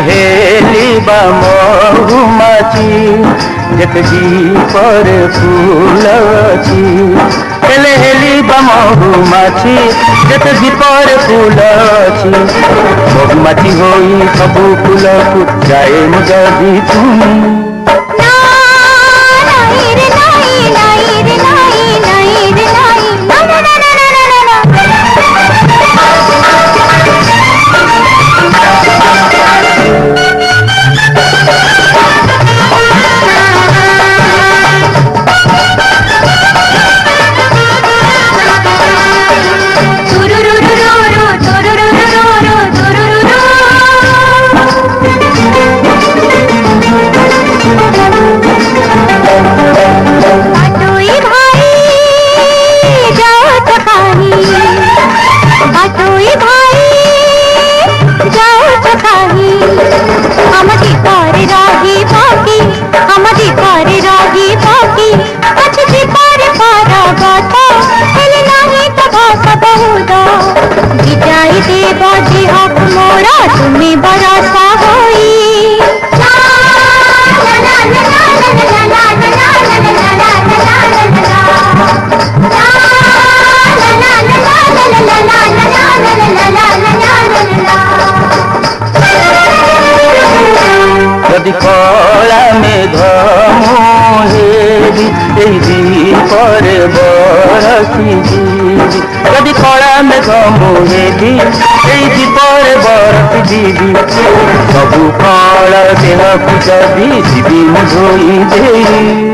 heli बा महुमाछी जेते दीपर फूल अछि हेली बा महुमाछी जेते दीपर फूल अछि महुमाछी होई सबु फूल को जाए मुजदी तुम तुम्हें भरोसा होई यदि कला मेघ मोहेरी दीपर बरसी जीवी यदि कला मेघ मोहेरी दीपर बरसी जीवी सबु फल देह जदि जीवी धोई दे